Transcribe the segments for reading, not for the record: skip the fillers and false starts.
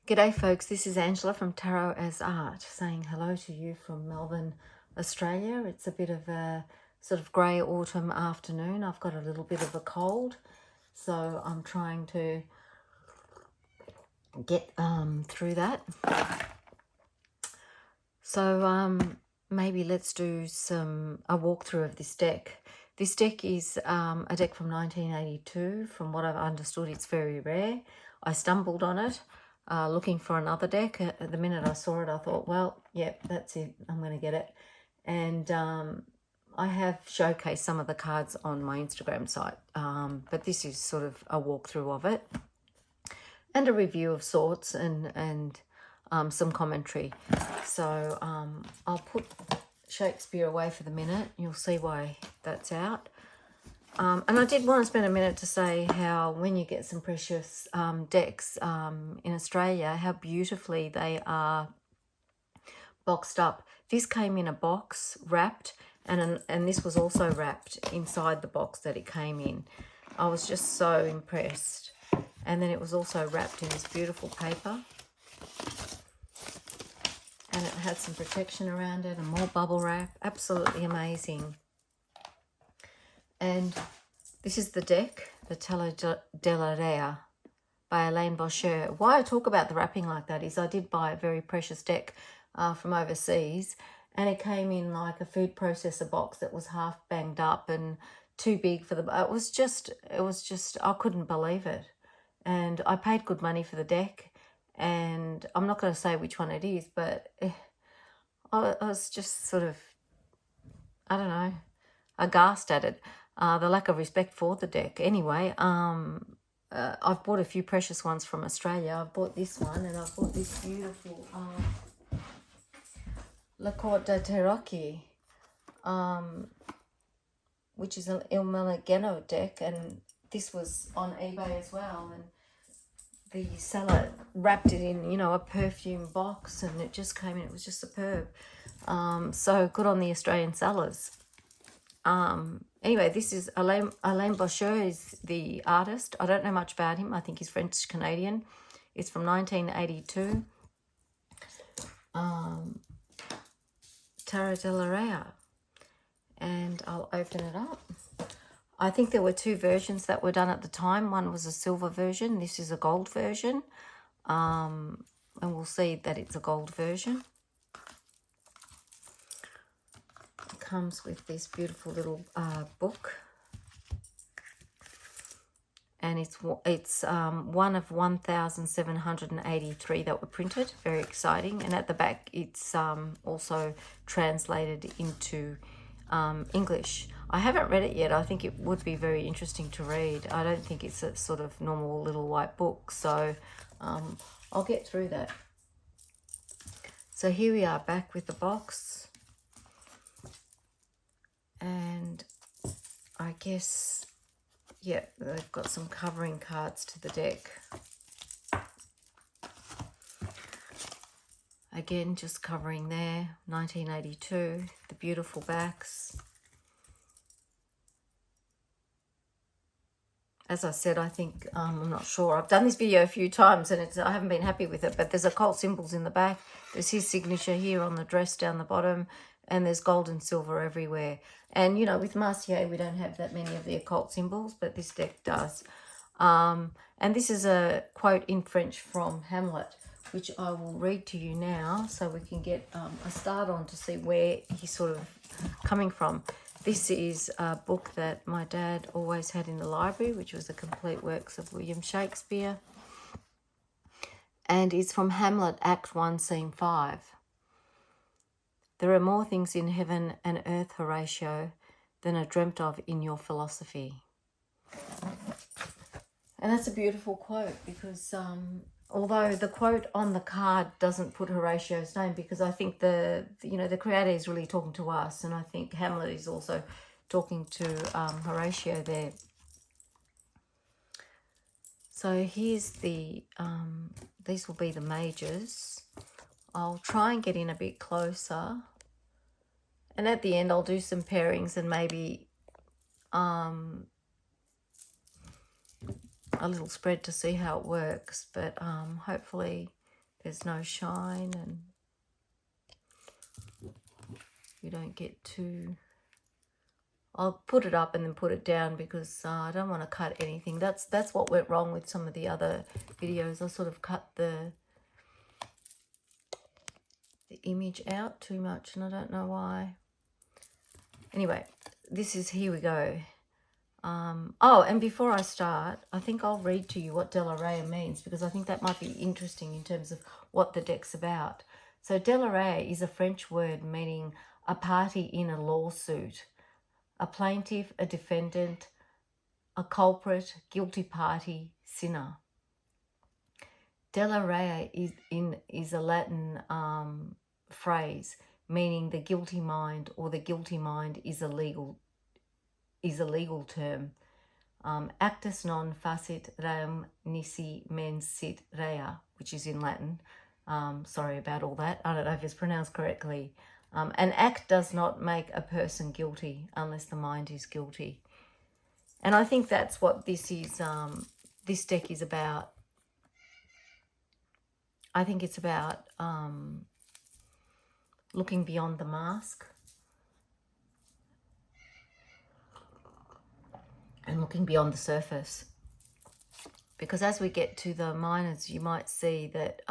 G'day folks, this is Angela from Tarot as Art saying hello to you from Melbourne, Australia. It's a bit of a sort of grey autumn afternoon. I've got a little bit of a cold, so I'm trying to get through that. So maybe let's do a walkthrough of this deck. This deck is a deck from 1982. From what I've understood, it's very rare. I stumbled on it looking for another deck. The minute I saw it, I thought, well, yep, that's it. I'm going to get it. And I have showcased some of the cards on my Instagram site, but this is sort of a walkthrough of it and a review of sorts and some commentary. So I'll put Shakespeare away for the minute. You'll see why that's out. And I did want to spend a minute to say how when you get some precious decks in Australia, how beautifully they are boxed up. This came in a box wrapped, and this was also wrapped inside the box that it came in. I was just so impressed. And then it was also wrapped in this beautiful paper. And it had some protection around it and more bubble wrap. Absolutely amazing. And this is the deck, the Tela della Rea by Alain Bocher. Why I talk about the wrapping like that is I did buy a very precious deck from overseas, and it came in like a food processor box that was half banged up and too big for the... It was just, I couldn't believe it. And I paid good money for the deck, and I'm not going to say which one it is, but I was just sort of, I don't know, aghast at it. The lack of respect for the deck. Anyway, I've bought a few precious ones from Australia. I've bought this one, and I've bought this beautiful La Corte de Terracchi, which is an Il Meligeno deck, and this was on eBay as well. And the seller wrapped it in, you know, a perfume box, and it just came in. It was just superb. So good on the Australian sellers. Anyway, this is Alain Bocher is the artist. I don't know much about him. I think he's French-Canadian. It's from 1982. Tarot della Rea. And I'll open it up. I think there were two versions that were done at the time. One was a silver version. This is a gold version. And we'll see that it's a gold version. It comes with this beautiful little book. And it's one of 1,783 that were printed. Very exciting. And at the back, it's also translated into English. I haven't read it yet. I think it would be very interesting to read. I don't think it's a sort of normal little white book. So I'll get through that. So here we are back with the box. And I guess... yeah, they've got some covering cards to the deck. Again, just covering there, 1982, the beautiful backs. As I said, I think, I'm not sure. I've done this video a few times and I haven't been happy with it, but there's occult symbols in the back. There's his signature here on the dress down the bottom, and there's gold and silver everywhere. And, you know, with Mercier, we don't have that many of the occult symbols, but this deck does. And this is a quote in French from Hamlet, which I will read to you now so we can get a start on to see where he's sort of coming from. This is a book that my dad always had in the library, which was the complete works of William Shakespeare. And it's from Hamlet, Act 1, Scene 5. There are more things in heaven and earth, Horatio, than are dreamt of in your philosophy. And that's a beautiful quote because although the quote on the card doesn't put Horatio's name, because I think the creator is really talking to us, and I think Hamlet is also talking to Horatio there. So here's the, these will be the majors. I'll try and get in a bit closer. And at the end, I'll do some pairings and maybe a little spread to see how it works. But hopefully there's no shine and you don't get too... I'll put it up and then put it down because I don't want to cut anything. That's what went wrong with some of the other videos. I sort of cut the image out too much and I don't know why. Anyway, this is, here we go. Oh, and before I start, I think I'll read to you what De La Rey means because I think that might be interesting in terms of what the deck's about. So De La Rey is a French word meaning a party in a lawsuit, a plaintiff, a defendant, a culprit, guilty party, sinner. De La Rey is a Latin phrase meaning the guilty mind, or the guilty mind is a legal term. Actus non facit reum nisi mens sit rea, which is in Latin. Sorry about all that. I don't know if it's pronounced correctly. An act does not make a person guilty unless the mind is guilty. And I think that's what this is. This deck is about. I think it's about looking beyond the mask and looking beyond the surface. Because as we get to the minors, you might see that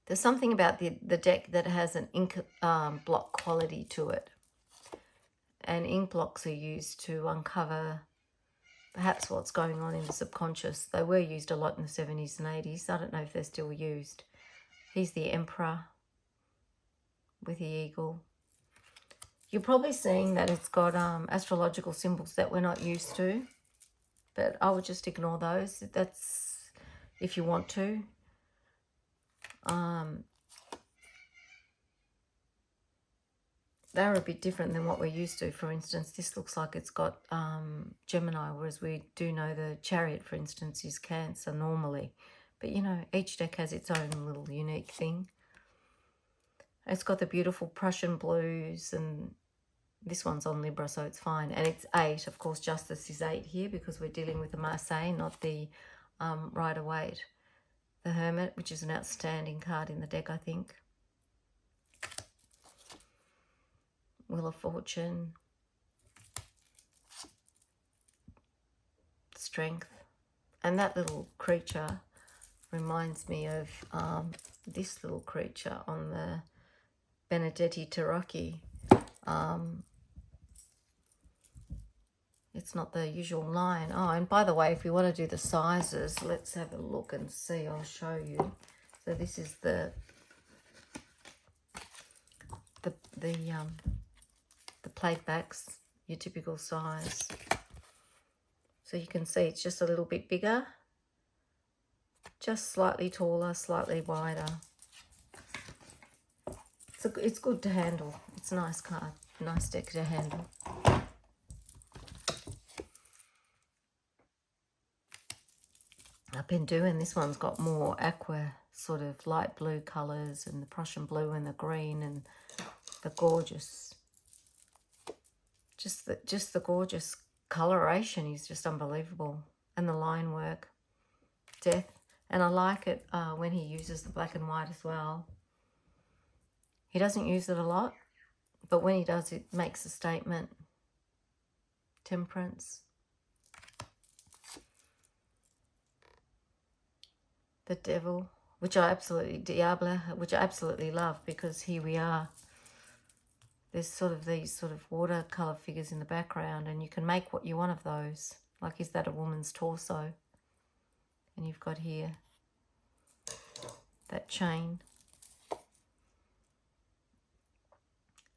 there's something about the deck that has an ink block quality to it. And ink blocks are used to uncover perhaps what's going on in the subconscious. They were used a lot in the 70s and 80s. I don't know if they're still used. He's the Emperor with the eagle. You're probably seeing that it's got astrological symbols that we're not used to. But I would just ignore those. That's if you want to. They're a bit different than what we're used to. For instance, this looks like it's got Gemini, whereas we do know the Chariot, for instance, is Cancer normally. But, you know, each deck has its own little unique thing. It's got the beautiful Prussian blues, and this one's on Libra, so it's fine. And it's 8. Of course, Justice is 8 here because we're dealing with the Marseille, not the Rider-Waite. The Hermit, which is an outstanding card in the deck, I think. Wheel of Fortune. Strength. And that little creature reminds me of this little creature on the Benedetti Tarocchi. It's not the usual line. Oh, and by the way, if we want to do the sizes, let's have a look and see. I'll show you. So this is the plate backs, your typical size. So you can see it's just a little bit bigger, just slightly taller, slightly wider. So it's good to handle. It's a nice card, nice deck to handle. I've been doing, this one's got more aqua, sort of light blue colours, and the Prussian blue and the green and the gorgeous, just the gorgeous coloration is just unbelievable. And the line work, Death. And I like it when he uses the black and white as well. He doesn't use it a lot, but when he does, it makes a statement. Temperance. The Devil, which I absolutely, Diable, which I absolutely love, because here we are. There's sort of these sort of watercolour figures in the background, and you can make what you want of those. Like, is that a woman's torso? And you've got here that chain.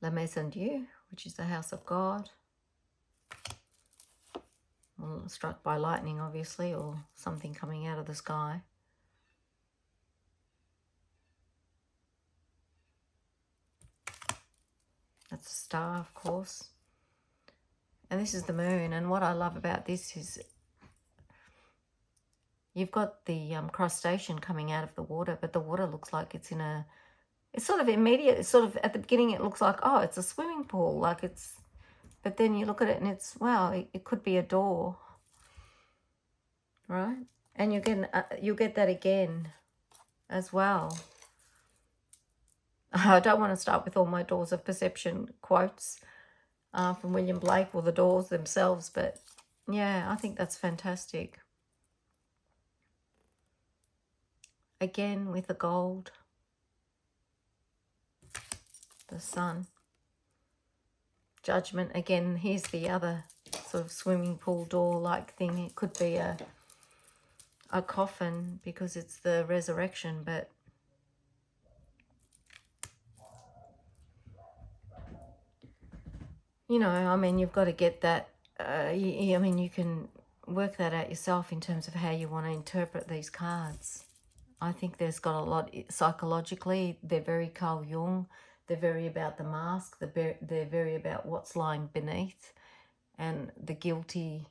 La Maison Dieu, which is the house of God. Well, struck by lightning, obviously, or something coming out of the sky. That's a star, of course. And this is the moon. And what I love about this is you've got the crustacean coming out of the water, but the water looks like it's in a... It's sort of immediate. It's sort of, at the beginning, it looks like, oh, it's a swimming pool. Like it's... But then you look at it and it's, wow, it could be a door. Right? And you'll get that again as well. I don't want to start with all my Doors of Perception quotes from William Blake or the doors themselves, but yeah, I think that's fantastic. Again with the gold, the sun, Judgment. Again, here's the other sort of swimming pool door-like thing. It could be a coffin because it's the resurrection, but you know, I mean, you've got to get that. I mean, you can work that out yourself in terms of how you want to interpret these cards. I think there's got a lot psychologically. They're very Carl Jung. They're very about the mask. They're very about what's lying beneath and the guilty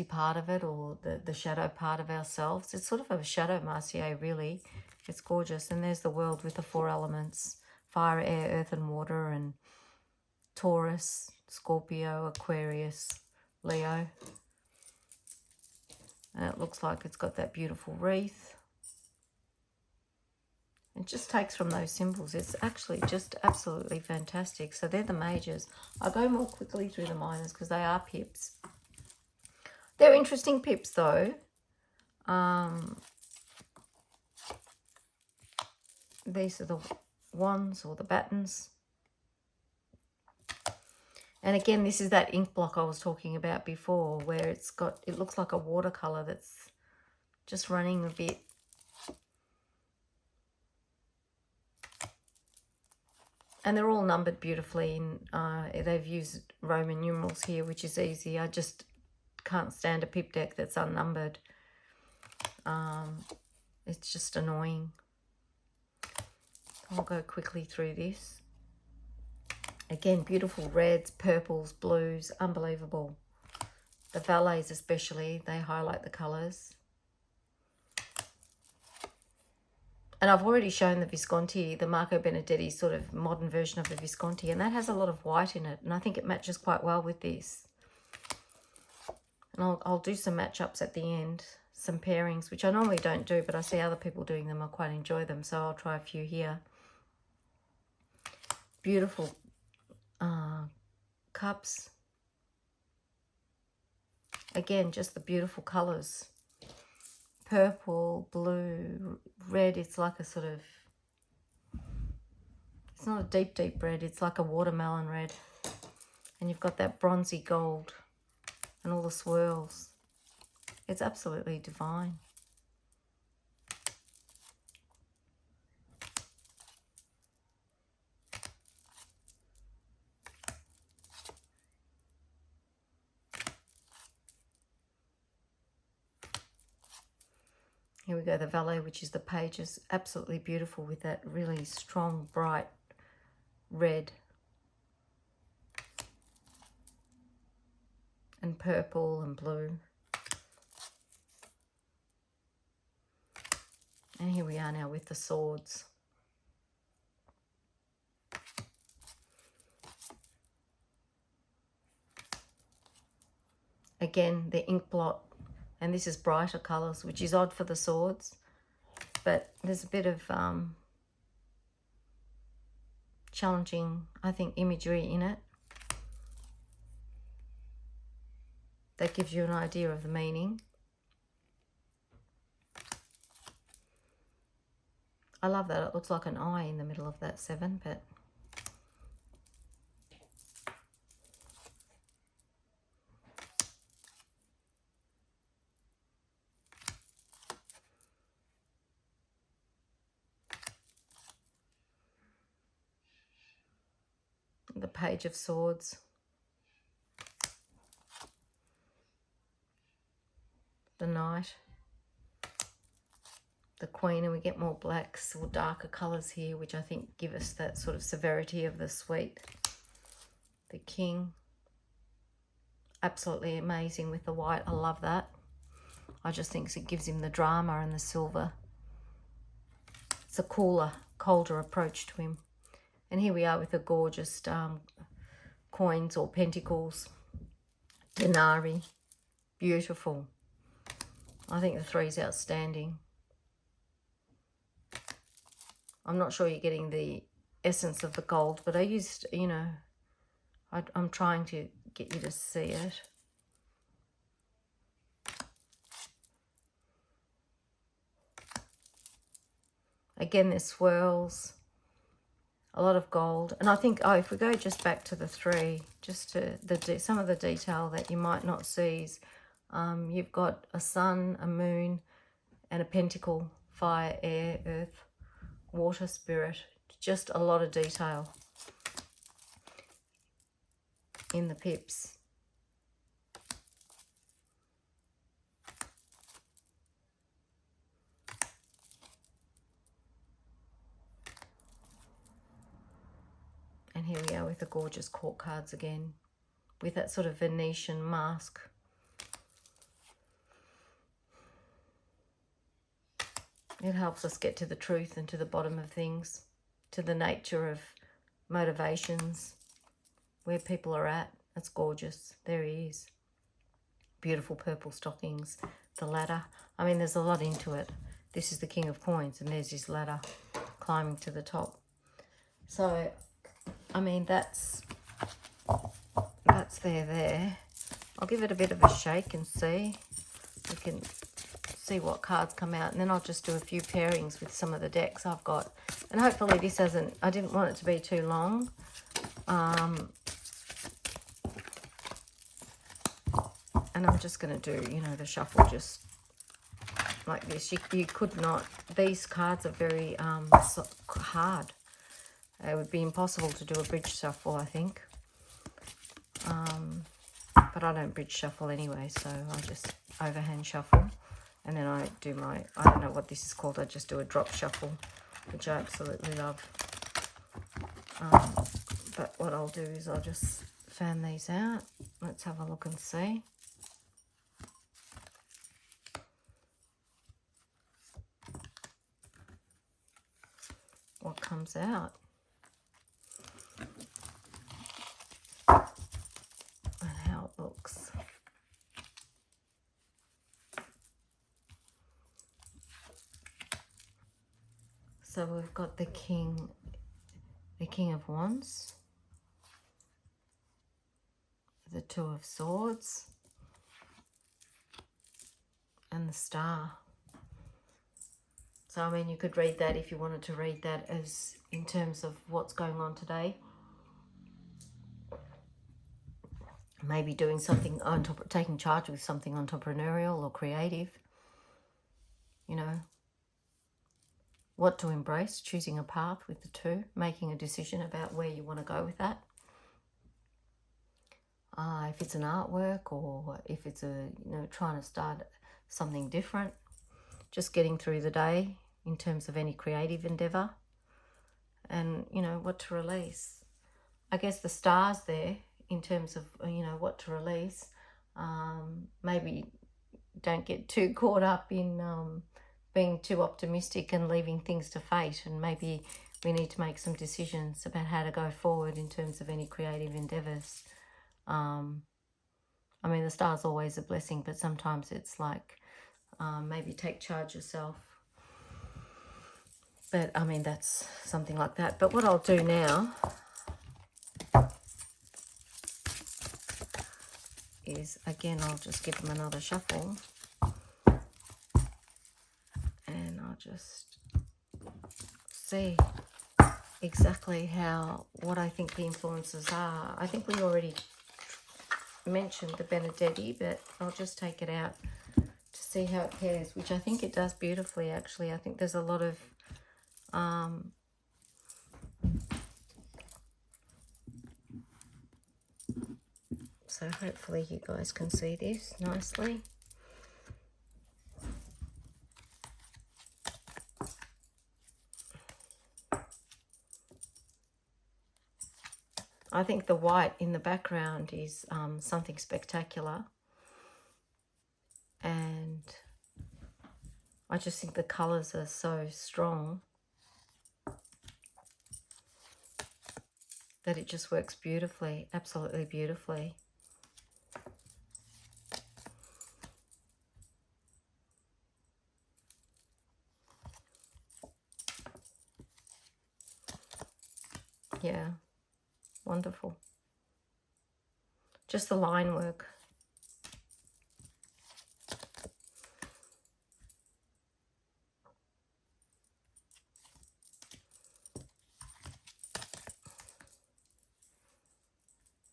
part of it, or the shadow part of ourselves. It's sort of a shadow marcier, really. It's gorgeous. And there's the world with the 4 elements: fire, air, earth, and water, and Taurus, Scorpio, Aquarius, Leo. And it looks like it's got that beautiful wreath. It just takes from those symbols. It's actually just absolutely fantastic. So they're the majors. I'll go more quickly through the minors because they are pips. They're interesting pips though. These are the wands or the battens. And again, this is that ink block I was talking about before, where it looks like a watercolor that's just running a bit. And they're all numbered beautifully. They've used Roman numerals here, which is easy. I just can't stand a pip deck that's unnumbered. It's just annoying. I'll go quickly through this. Again, beautiful reds, purples, blues, unbelievable. The valets especially, they highlight the colours. And I've already shown the Visconti, the Marco Benedetti sort of modern version of the Visconti, and that has a lot of white in it, and I think it matches quite well with this. And I'll do some matchups at the end, some pairings, which I normally don't do, but I see other people doing them. I quite enjoy them, so I'll try a few here. Beautiful cups. Again, just the beautiful colours. Purple, blue, red. It's like a sort of, it's not a deep, deep red. It's like a watermelon red. And you've got that bronzy gold and all the swirls. It's absolutely divine. Here we go, the valet, which is the pages. Absolutely beautiful with that really strong, bright red and purple and blue. And here we are now with the swords. Again, the ink blot. And this is brighter colours, which is odd for the swords. But there's a bit of challenging, I think, imagery in it. That gives you an idea of the meaning. I love that. It looks like an eye in the middle of that 7, but... the Page of Swords. The Knight. The Queen, and we get more blacks or darker colours here, which I think give us that sort of severity of the suite. The King. Absolutely amazing with the white. I love that. I just think it gives him the drama and the silver. It's a cooler, colder approach to him. And here we are with the gorgeous coins or pentacles. Denarii. Beautiful. I think the 3 is outstanding. I'm not sure you're getting the essence of the gold, but I used, you know, I'm trying to get you to see it. Again, there's swirls, a lot of gold. And I think, oh, if we go just back to the 3, just to some of the detail that you might not see is you've got a sun, a moon, and a pentacle, fire, air, earth, water, spirit. Just a lot of detail in the pips. And here we are with the gorgeous court cards again, with that sort of Venetian mask. It helps us get to the truth and to the bottom of things, to the nature of motivations, where people are at. That's gorgeous. There he is. Beautiful purple stockings, the ladder. I mean, there's a lot into it. This is the King of Coins, and there's his ladder climbing to the top. So, I mean, that's there. I'll give it a bit of a shake and see. We can see what cards come out, and then I'll just do a few pairings with some of the decks I've got. And hopefully this hasn't, I didn't want it to be too long. And I'm just going to do, you know, the shuffle just like this. You could not, these cards are very hard. It would be impossible to do a bridge shuffle, I think. But I don't bridge shuffle anyway, so I just overhand shuffle. And then I do my, I don't know what this is called, I just do a drop shuffle, which I absolutely love. But what I'll do is I'll just fan these out. Let's have a look and see. What comes out. And how it looks. So we've got the King of Wands, the Two of Swords, and the Star. So, I mean, you could read that if you wanted to read that as in terms of what's going on today. Maybe doing something on top, taking charge with something entrepreneurial or creative. You know, what to embrace, choosing a path with the 2, making a decision about where you want to go with that. If it's an artwork, or if it's a, you know, trying to start something different, just getting through the day in terms of any creative endeavor, and, you know, what to release. I guess the Star's there in terms of, you know, what to release. Maybe don't get too caught up in being too optimistic and leaving things to fate, and maybe we need to make some decisions about how to go forward in terms of any creative endeavors. I mean, the Star's always a blessing, but sometimes it's like maybe take charge yourself. But I mean, that's something like that. But what I'll do now is, again, I'll just give them another shuffle, and I'll just see exactly what I think the influences are. I think we already mentioned the Benedetti, but I'll just take it out to see how it pairs, which I think it does beautifully, actually. I think there's a lot of so hopefully you guys can see this nicely. I think the white in the background is something spectacular, and I just think the colours are so strong that it just works beautifully, absolutely beautifully. Yeah, wonderful. Just the line work.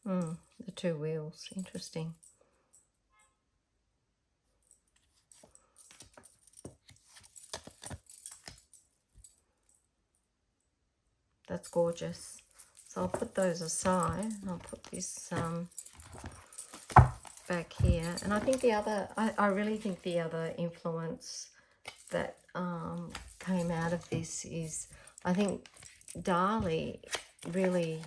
The two wheels, interesting. That's gorgeous. So I'll put those aside. I'll put this back here. And I think the other, I really think the other influence that came out of this is, I think Dali really,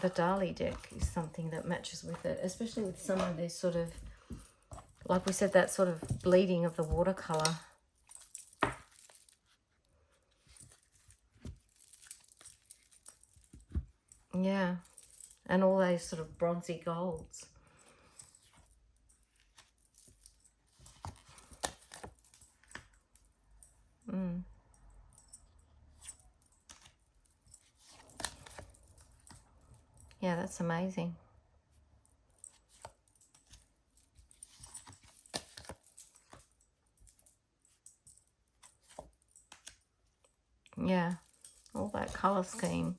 the Dali deck is something that matches with it, especially with some of this sort of, like we said, that sort of bleeding of the watercolour. Yeah, and all those sort of bronzy golds. Yeah, that's amazing. Yeah, all that colour scheme.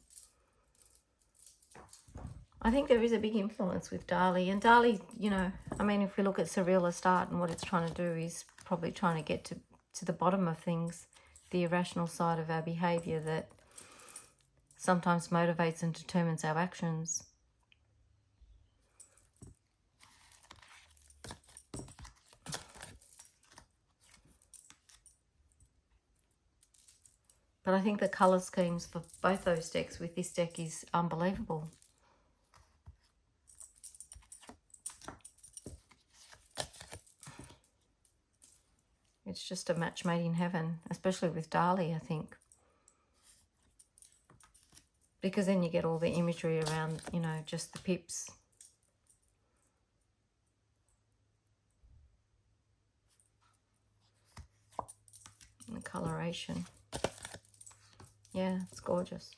I think there is a big influence with Dali. And Dali, you know, I mean, if we look at surrealist art and what it's trying to do is probably trying to get to the bottom of things, the irrational side of our behaviour that sometimes motivates and determines our actions. But I think the colour schemes for both those decks with this deck is unbelievable. It's just a match made in heaven, especially with Dali, I think. Because then you get all the imagery around, you know, just the pips. And the coloration. Yeah, it's gorgeous.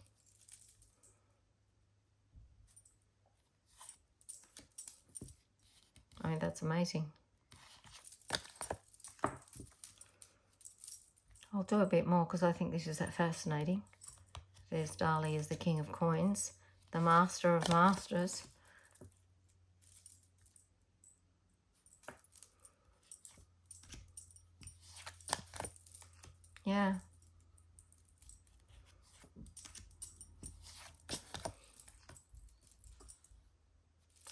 I mean, that's amazing. I'll do a bit more because I think this is that fascinating. There's Dali as the King of Coins, the Master of Masters. Yeah.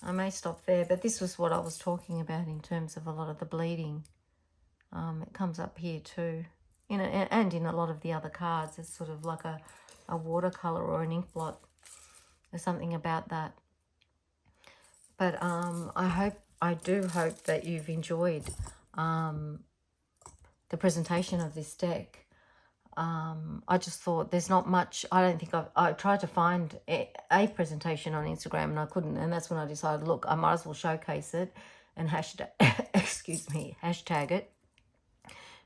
I may stop there, but this was what I was talking about in terms of a lot of the bleeding. It comes up here too. And in a lot of the other cards, it's sort of like a watercolor or an ink blot. There's something about that. But I do hope that you've enjoyed the presentation of this deck. I just thought there's not much. I don't think I tried to find a presentation on Instagram and I couldn't, and that's when I decided, look, I might as well showcase it and hashtag hashtag it.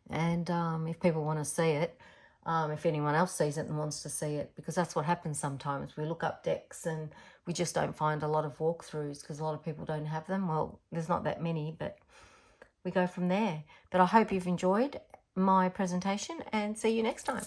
And if people want to see it, if anyone else sees it and wants to see it, because that's what happens sometimes. We look up decks and we just don't find a lot of walkthroughs because a lot of people don't have them. Well, there's not that many, but we go from there. But I hope you've enjoyed my presentation and see you next time.